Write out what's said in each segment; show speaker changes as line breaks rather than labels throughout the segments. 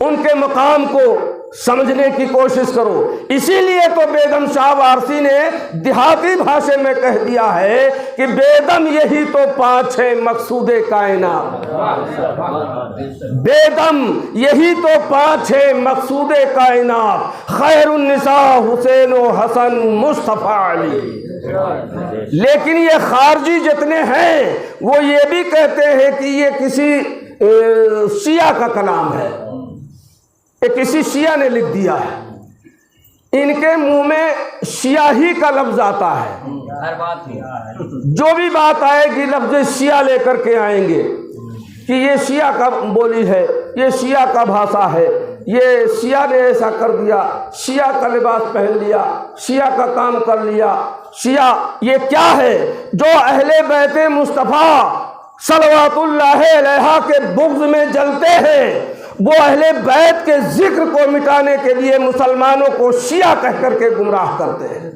ان کے مقام کو سمجھنے کی کوشش کرو۔ اسی لیے تو بیگم شاہ وارسی نے دیہاتی بھاشے میں کہہ دیا ہے کہ بیدم یہی تو پانچ ہے مقصود کائنات، بیدم یہی تو پانچ ہے مقصود کائنات، خیر النساء حسین و حسن مصطفیٰ علی۔ لیکن یہ خارجی جتنے ہیں وہ یہ بھی کہتے ہیں کہ یہ کسی شیعہ کا کلام ہے، یہ کسی شیعہ نے لکھ دیا ہے۔ ان کے منہ میں شیعہ ہی کا لفظ آتا ہے، جو بھی بات آئے گی لفظ شیعہ لے کر کے آئیں گے کہ یہ شیعہ کا بولی ہے، یہ شیعہ کا بھاشا ہے، یہ شیعہ نے ایسا کر دیا، شیعہ کا لباس پہن لیا، شیعہ کا کام کر لیا، شیعہ یہ کیا ہے؟ جو اہل بیت مصطفیٰ صلوات اللہ علیہ کے بغض میں جلتے ہیں، وہ اہل بیت کے ذکر کو مٹانے کے لیے مسلمانوں کو شیعہ کہہ کر کے گمراہ کرتے ہیں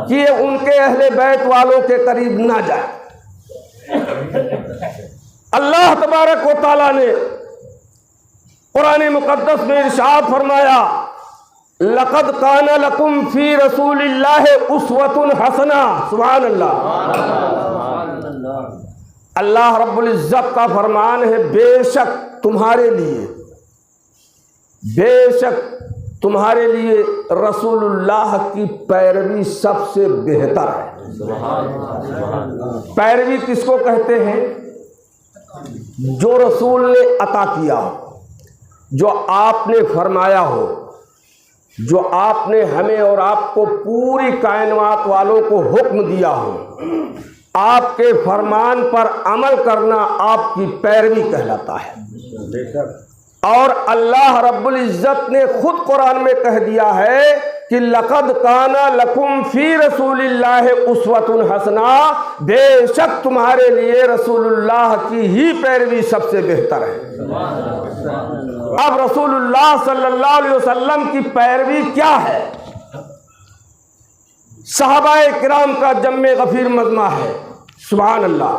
کہ یہ ان کے اہل بیت والوں کے قریب نہ جائے۔ اللہ تبارک و تعالیٰ نے قرآن مقدس میں ارشاد فرمایا لقد کان لکم فی رسول اللہ اسوۃ حسنہ، سبحان اللہ۔ اللہ رب العزت کا فرمان ہے بے شک تمہارے لیے، بے شک تمہارے لیے رسول اللہ کی پیروی سب سے بہتر ہے۔ پیروی کس کو کہتے ہیں؟ جو رسول نے عطا کیا ہو، جو آپ نے فرمایا ہو، جو آپ نے ہمیں اور آپ کو پوری کائنات والوں کو حکم دیا ہو، آپ کے فرمان پر عمل کرنا آپ کی پیروی کہلاتا ہے۔ اور اللہ رب العزت نے خود قرآن میں کہہ دیا ہے کہ لقد کان لکم فی رسول اللہ اسوۃ حسنہ، بے شک تمہارے لیے رسول اللہ کی ہی پیروی سب سے بہتر ہے۔ اب رسول اللہ صلی اللہ علیہ وسلم کی پیروی کیا ہے؟ صحابہ کرام کا جم غفیر مجمع ہے، سبحان اللہ۔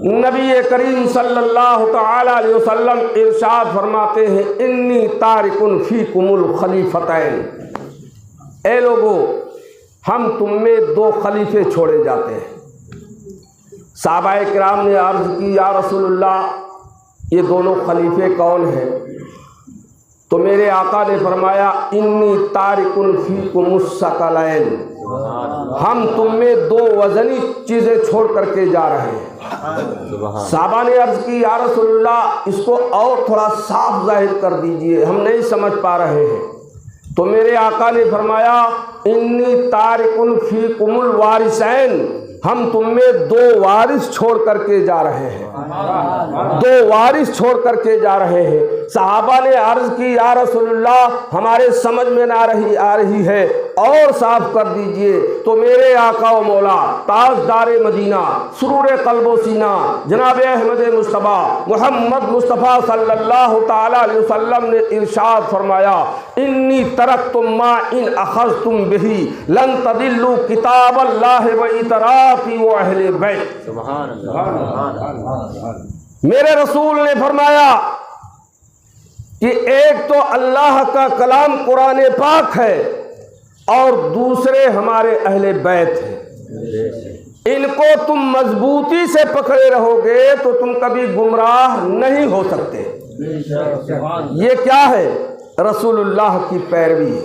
نبی کریم صلی اللہ تعالی علیہ وسلم ارشاد فرماتے ہیں انی تارک فیکم الخلیفتین، اے لوگو ہم تم میں دو خلیفے چھوڑے جاتے ہیں۔ صحابہ کرام نے عرض کی یا رسول اللہ یہ دونوں خلیفے کون ہیں؟ تو میرے آقا نے فرمایا انی تارک فیکم الثقلین، ہم تم میں دو وزنی چیزیں چھوڑ کر کے جا رہے ہیں۔ صحابہ نے عرض کی یا رسول اللہ اس کو اور تھوڑا صاف ظاہر کر دیجئے، ہم نہیں سمجھ پا رہے ہیں۔ تو میرے آقا نے فرمایا انی تارک فیکم الوارثین، ہم تم میں دو وارث چھوڑ کر کے جا رہے ہیں، دو وارث چھوڑ کر کے جا رہے ہیں۔ صحابہ نے عرض کی یا رسول اللہ ہمارے سمجھ میں نہ آ رہی ہے، اور صاف کر دیجئے۔ تو میرے آقا و مولا تاجدار مدینہ سرور قلب و سینہ جناب احمد مصطفیٰ محمد مصطفیٰ صلی اللہ تعالی علیہ وسلم نے ارشاد فرمایا انی ترکتم ما ان اخذتم بہی لن تضلوا کتاب اللہ و اطراتی و اہل بیت۔ سبحان اللہ۔ میرے رسول نے فرمایا کہ ایک تو اللہ کا کلام قرآن پاک ہے اور دوسرے ہمارے اہل بیت ہیں، ان کو تم مضبوطی سے پکڑے رہو گے تو تم کبھی گمراہ نہیں ہو سکتے۔ یہ کیا ہے؟ رسول اللہ کی پیروی۔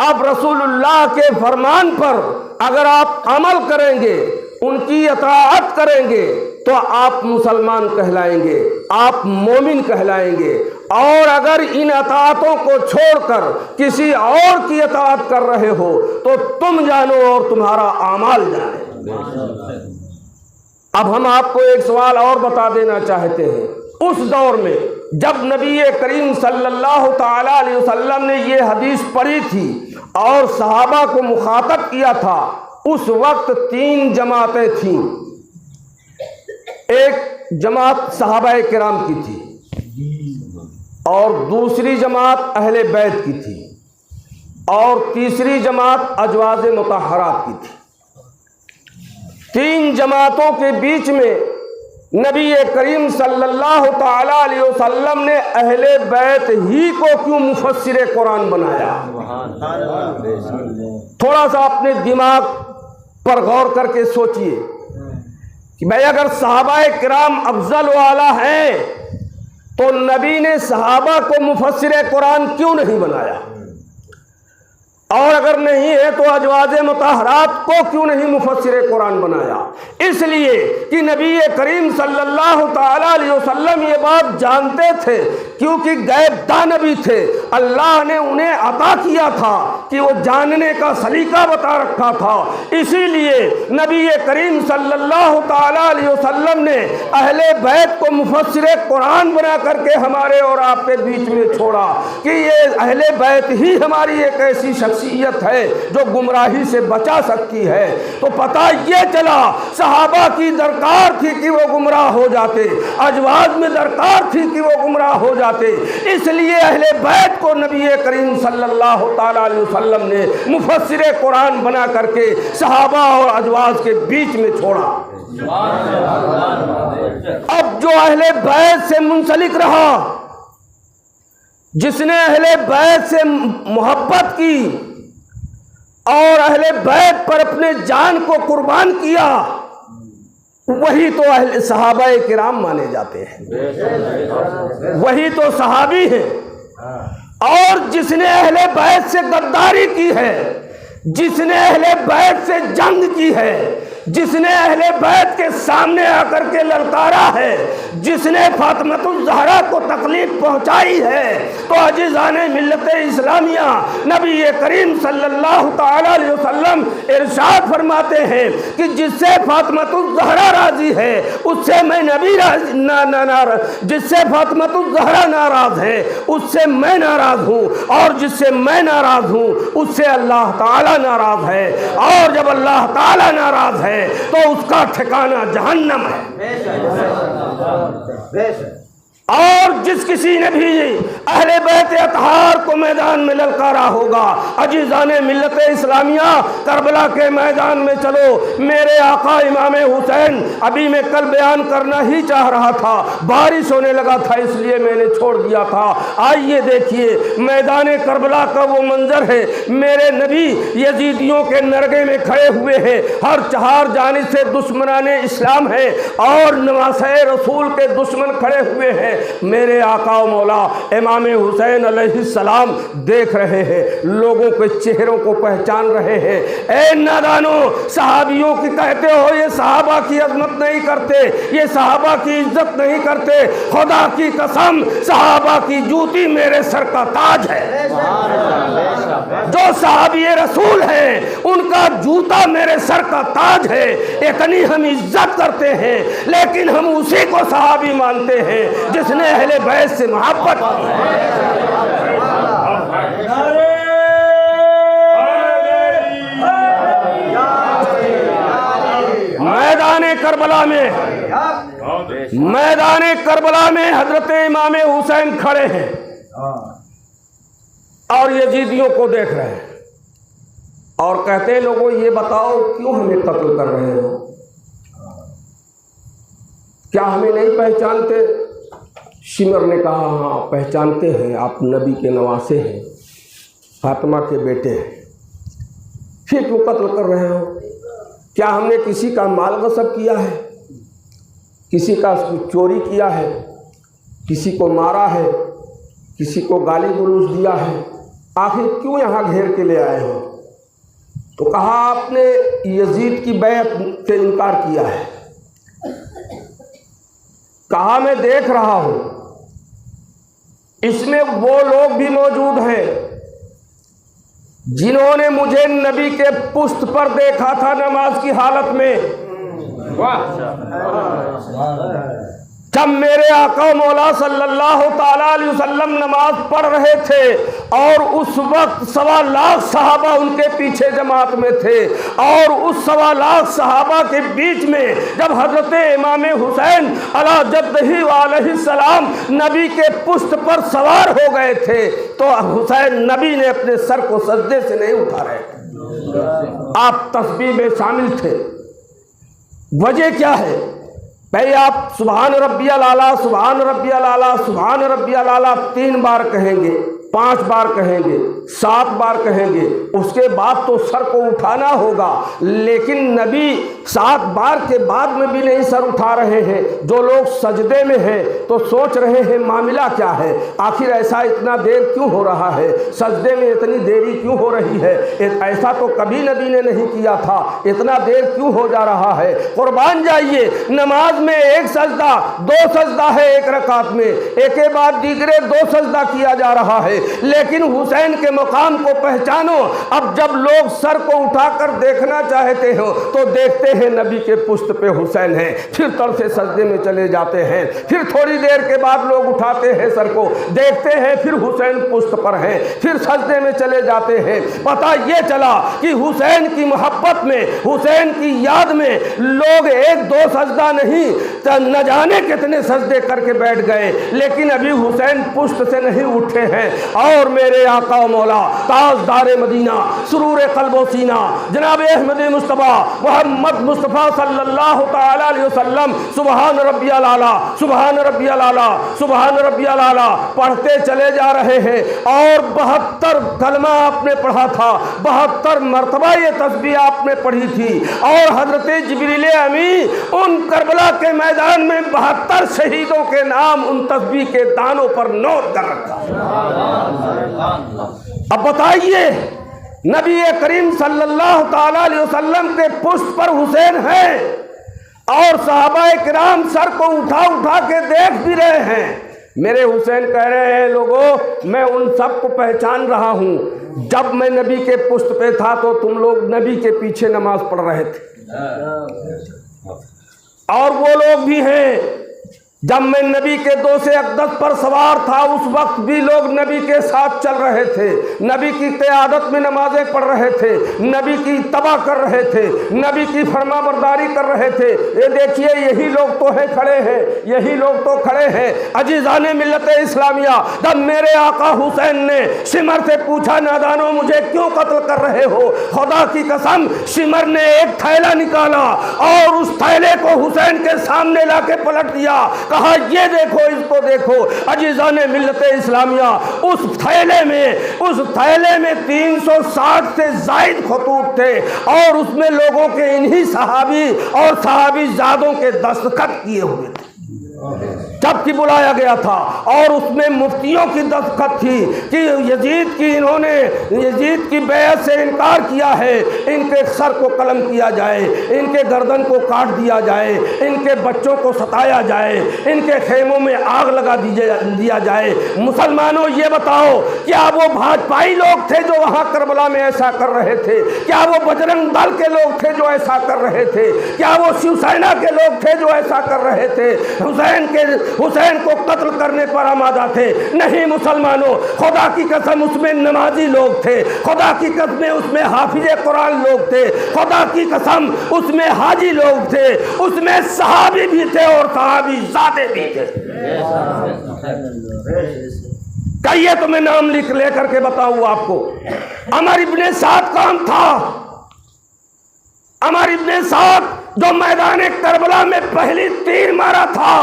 اب رسول اللہ کے فرمان پر اگر آپ عمل کریں گے، ان کی اطاعت کریں گے تو آپ مسلمان کہلائیں گے، آپ مومن کہلائیں گے۔ اور اگر ان اطاعتوں کو چھوڑ کر کسی اور کی اطاعت کر رہے ہو تو تم جانو اور تمہارا اعمال جانے۔ اب ہم آپ کو ایک سوال اور بتا دینا چاہتے ہیں، اس دور میں جب نبی کریم صلی اللہ تعالی علیہ وسلم نے یہ حدیث پڑھی تھی اور صحابہ کو مخاطب کیا تھا، اس وقت تین جماعتیں تھیں۔ ایک جماعت صحابہ کرام کی تھی اور دوسری جماعت اہل بیت کی تھی اور تیسری جماعت ازواج مطہرات کی تھی۔ تین جماعتوں کے بیچ میں نبی کریم صلی اللہ تعالی علیہ وسلم نے اہل بیت ہی کو کیوں مفسر قرآن بنایا؟ تھوڑا سا اپنے دماغ پر غور کر کے سوچئے کہ بھائی اگر صحابہ کرام افضل والا ہیں تو نبی نے صحابہ کو مفسر قرآن کیوں نہیں بنایا؟ اور اگر نہیں ہے تو ازواج مطہرات کو کیوں نہیں مفسر قرآن بنایا؟ اس لیے کہ نبی کریم صلی اللہ تعالی علیہ وسلم یہ بات جانتے تھے، کیونکہ غیب دانبی تھے، اللہ نے انہیں عطا کیا تھا کہ وہ جاننے کا سلیقہ بتا رکھا تھا۔ اسی لیے نبی کریم صلی اللہ تعالی علیہ وسلم نے اہل بیت کو مفسر قرآن بنا کر کے ہمارے اور آپ کے بیچ میں چھوڑا کہ یہ اہل بیت ہی ہماری ایک ایسی شخصیت ہے جو گمراہی سے بچا سکتی ہے۔ تو پتہ یہ چلا صحابہ کی درکار تھی کہ وہ گمراہ ہو جاتے، ازواج میں درکار تھی کہ وہ گمراہ ہو جاتے، اس لیے اہل بیت کو نبی کریم صلی اللہ تعالی علیہ وسلم نے مفسر قرآن بنا کر کے صحابہ اور ازواج کے بیچ میں چھوڑا۔ اب جو اہل بیت سے منسلک رہا، جس نے اہل بیت سے محبت کی اور اہل بیت پر اپنے جان کو قربان کیا، وہی تو اہل صحابہ کرام مانے جاتے ہیں، وہی تو صحابی ہیں۔ اور جس نے اہل بیت سے غداری کی ہے، جس نے اہل بیت سے جنگ کی ہے، جس نے اہل بیت کے سامنے آ کر کے للکارا ہے، جس نے فاطمۃ الزہرا کو تکلیف پہنچائی ہے، تو عزیزان ملت اسلامیہ نبی کریم صلی اللہ تعالی علیہ وسلم ارشاد فرماتے ہیں کہ جس سے فاطمۃ الزہرا راضی ہے اس سے میں نبی جس سے فاطمۃ الزہرا ناراض ہے اس سے میں ناراض ہوں، اور جس سے میں ناراض ہوں اس سے اللہ تعالی ناراض ہے، اور جب اللہ تعالی ناراض ہے تو اس کا ٹھکانہ جہنم ہے۔ اور جس کسی نے بھی اہل بیت اطہار کو میدان میں للکارا ہوگا، عزیزان ملت اسلامیہ کربلا کے میدان میں چلو، میرے آقا امام حسین، ابھی میں کل بیان کرنا ہی چاہ رہا تھا، بارش ہونے لگا تھا اس لیے میں نے چھوڑ دیا تھا۔ آئیے دیکھیے میدان کربلا کا وہ منظر ہے، میرے نبی یزیدیوں کے نرگے میں کھڑے ہوئے ہیں، ہر چہار جانب سے دشمنان اسلام ہیں اور نواسۂ رسول کے دشمن کھڑے ہوئے ہیں، میرے آقا و مولا امام حسین علیہ السلام دیکھ رہے ہیں، لوگوں کے چہروں کو پہچان رہے ہیں۔ اے نادانو، صحابیوں کی کہتے ہو یہ صحابہ کی عظمت نہیں کرتے، یہ صحابہ کی عزت نہیں کرتے، خدا کی قسم صحابہ کی جوتی میرے سر کا تاج ہے۔ جو صحابی رسول ہیں ان کا جوتا میرے سر کا تاج ہے، اتنی ہم عزت کرتے ہیں، لیکن ہم اسی کو صحابی مانتے ہیں جس نے اہل بیت سے محبت کی۔ میدان کربلا میں حضرت امام حسین کھڑے ہیں اور یزیدیوں کو دیکھ رہے ہیں اور کہتے ہیں لوگوں یہ بتاؤ کیوں ہمیں قتل کر رہے ہو؟ کیا ہمیں نہیں پہچانتے؟ شمر نے کہا ہاں پہچانتے ہیں، آپ نبی کے نواسے ہیں، فاطمہ کے بیٹے ہیں، پھر کیوں قتل کر رہے ہو؟ کیا ہم نے کسی کا مال غصب کیا ہے، کسی کا چوری کیا ہے، کسی کو مارا ہے، کسی کو گالی گلوچ دیا ہے؟ آخر کیوں یہاں گھیر کے لے آئے ہو؟ تو کہا آپ نے یزید کی بیعت سے انکار کیا ہے۔ کہا میں دیکھ رہا ہوں اس میں وہ لوگ بھی موجود ہیں جنہوں نے مجھے نبی کے پشت پر دیکھا تھا نماز کی حالت میں، جب میرے آقا مولا صلی اللہ تعالی علیہ وسلم نماز پڑھ رہے تھے اور اس وقت 1.25 لاکھ صحابہ ان کے پیچھے جماعت میں تھے، اور اس 1.25 لاکھ صحابہ کے بیچ میں جب حضرت امام حسین علی جدہ علیہ السلام نبی کے پشت پر سوار ہو گئے تھے تو حسین نبی نے اپنے سر کو سجدے سے نہیں اٹھا رہے تھے، آپ تسبیح میں شامل تھے۔ وجہ کیا ہے؟ بھائی آپ سبحان ربی الاعلیٰ، سبحان ربی الاعلیٰ، سبحان ربی الاعلیٰ 3 بار کہیں گے، 5 بار کہیں گے، 7 بار کہیں گے، اس کے بعد تو سر کو اٹھانا ہوگا، لیکن نبی 7 بار کے بعد میں بھی نہیں سر اٹھا رہے ہیں۔ جو لوگ سجدے میں ہیں تو سوچ رہے ہیں معاملہ کیا ہے، آخر ایسا اتنا دیر کیوں ہو رہا ہے، سجدے میں اتنی دیری کیوں ہو رہی ہے، ایسا تو کبھی نبی نے نہیں کیا تھا، اتنا دیر کیوں ہو جا رہا ہے۔ قربان جائیے، نماز میں 1 سجدہ 2 سجدہ ہے ایک رکعت میں، ایک کے بعد دیگرے 2 سجدہ کیا جا رہا ہے، لیکن حسین کے مقام کو پہچانو۔ اب جب لوگ سر کو اٹھا کر دیکھنا چاہتے ہو تو دیکھتے ہیں نبی کے پشت پہ حسین ہے، پھر تڑ سے سجدے میں چلے جاتے ہیں، پھر تھوڑی دیر کے بعد لوگ اٹھاتے ہیں سر کو، دیکھتے ہیں پھر حسین پشت پر ہیں، پھر سجدے میں چلے جاتے ہیں۔ پتہ یہ چلا کہ حسین کی محبت میں، حسین کی یاد میں لوگ 1-2 سجدہ نہیں، نہ جانے کتنے سجدے کر کے بیٹھ گئے، لیکن ابھی حسین پشت سے نہیں اٹھے ہیں۔ اور میرے آقا و مولا تاجدار مدینہ، سرور قلب و سینہ، جناب احمد مصطفیٰ محمد مصطفیٰ صلی اللہ تعالی علیہ وسلم سبحان ربی الاعلیٰ، سبحان ربی الاعلیٰ، سبحان ربی الاعلیٰ پڑھتے چلے جا رہے ہیں، اور 72 کلمہ آپ نے پڑھا تھا، 72 مرتبہ یہ تسبیح آپ نے پڑھی تھی، اور حضرت جبریل امین ان کربلا کے میدان میں 72 شہیدوں کے نام ان تسبیح کے دانوں پر نوٹ کر رکھا۔ اب بتائیے، نبی کریم صلی اللہ تعالی علیہ وسلم کے پشت پر حسین ہے، اور صحابہ کرام سر کو اٹھا اٹھا کے دیکھ بھی رہے ہیں۔ میرے حسین کہہ رہے ہیں لوگوں، میں ان سب کو پہچان رہا ہوں، جب میں نبی کے پشت پہ تھا تو تم لوگ نبی کے پیچھے نماز پڑھ رہے تھے، اور وہ لوگ بھی ہیں جب میں نبی کے 2 سے اقدس پر سوار تھا اس وقت بھی لوگ نبی کے ساتھ چل رہے تھے، نبی کی قیادت میں نمازیں پڑھ رہے تھے، نبی کی اتباع کر رہے تھے، نبی کی فرما برداری کر رہے تھے۔ یہ دیکھیے، یہی لوگ تو ہیں کھڑے ہیں، یہی لوگ تو کھڑے ہیں۔ عزیزان ملت اسلامیہ، جب میرے آقا حسین نے شمر سے پوچھا نادانو مجھے کیوں قتل کر رہے ہو، خدا کی قسم شمر نے ایک تھیلا نکالا اور اس تھیلے کو حسین کے سامنے لا کے پلٹ دیا، کہا یہ دیکھو، اس کو دیکھو۔ عزیزان ملت اسلامیہ، اس تھیلے میں 360 سے زائد خطوط تھے، اور اس میں لوگوں کے انہی صحابی اور صحابی زادوں کے دستخط کیے ہوئے تھے جب کہ بلایا گیا تھا، اور اس میں مفتیوں کی دستخط تھی کہ انہوں نے یزید کی بیعت سے انکار کیا ہے، ان کے سر کو قلم کیا جائے، ان کے گردن کو کاٹ دیا جائے، ان کے بچوں کو ستایا جائے، ان کے خیموں میں آگ لگا دیا جائے۔ مسلمانوں یہ بتاؤ، کیا وہ بھاجپائی لوگ تھے جو وہاں کربلا میں ایسا کر رہے تھے؟ کیا وہ بجرنگ دل کے لوگ تھے جو ایسا کر رہے تھے؟ کیا وہ شیو سینا کے لوگ تھے جو ایسا کر رہے تھے؟ حسین کو قتل کرنے پر آمادہ تھے؟ نہیں مسلمانوں، خدا کی قسم اس میں نمازی لوگ تھے، خدا کی قسم اس میں حافظ قرآن لوگ تھے، خدا کی قسم اس میں حاجی لوگ تھے، اس میں صحابی بھی تھے اور صحابی زادے بھی تھے۔ کہیے تو میں نام لے کر کے بتاؤں آپ کو۔ عمر ابن سعد کون تھا؟ عمر ابن سعد جو میدان کربلا میں پہلی تیر مارا تھا،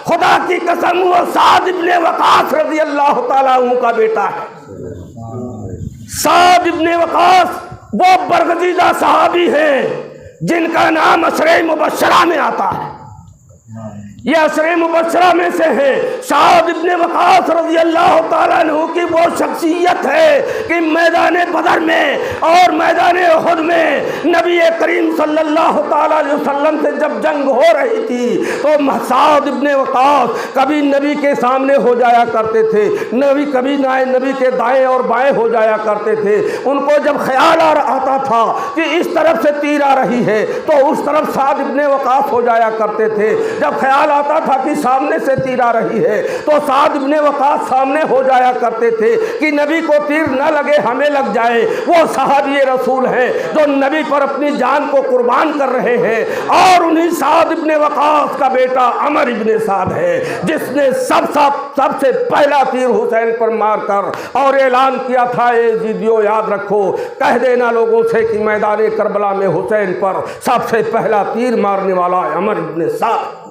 خدا کی قسم وہ سعد ابن وقاص رضی اللہ تعالیٰ عنہ کا بیٹا ہے۔ سعد ابن وقاص وہ برگزیدہ صحابی ہیں جن کا نام عشرہ مبشرہ میں آتا ہے، یہ عشرہ مبشرہ میں سے ہے۔ سعد ابن وقاص رضی اللہ تعالیٰ عنہ کی وہ شخصیت ہے کہ میدان بدر میں اور میدان احد میں نبی کریم صلی اللہ تعالیٰ علیہ وسلم سے جب جنگ ہو رہی تھی تو سعد ابن وقاص کبھی نبی کے سامنے ہو جایا کرتے تھے، کبھی نبی کے دائیں اور بائیں ہو جایا کرتے تھے۔ ان کو جب خیال آتا تھا کہ اس طرف سے تیر آ رہی ہے تو اس طرف سعد ابن وقاص ہو جایا کرتے تھے، جب خیال آتا تھا کہ سامنے سے تیر آ رہی ہے تو سعد ابن وقاص سامنے ہو جایا کرتے تھے کہ نبی کو تیر نہ لگے ہمیں لگ جائے۔ وہ صحابی رسول ہیں جو نبی پر اپنی جان کو قربان کر رہے ہیں، اور انہی سعد ابن وقاص کا بیٹا عمر ابن سعد ہے جس نے سب سے پہلا تیر حسین پر مار کر اور اعلان کیا تھا، اے یزیدیو یاد رکھو، کہہ دینا لوگوں سے کہ میدان کربلا میں حسین پر سب سے پہلا تیر مارنے والا عمر ابن سعد۔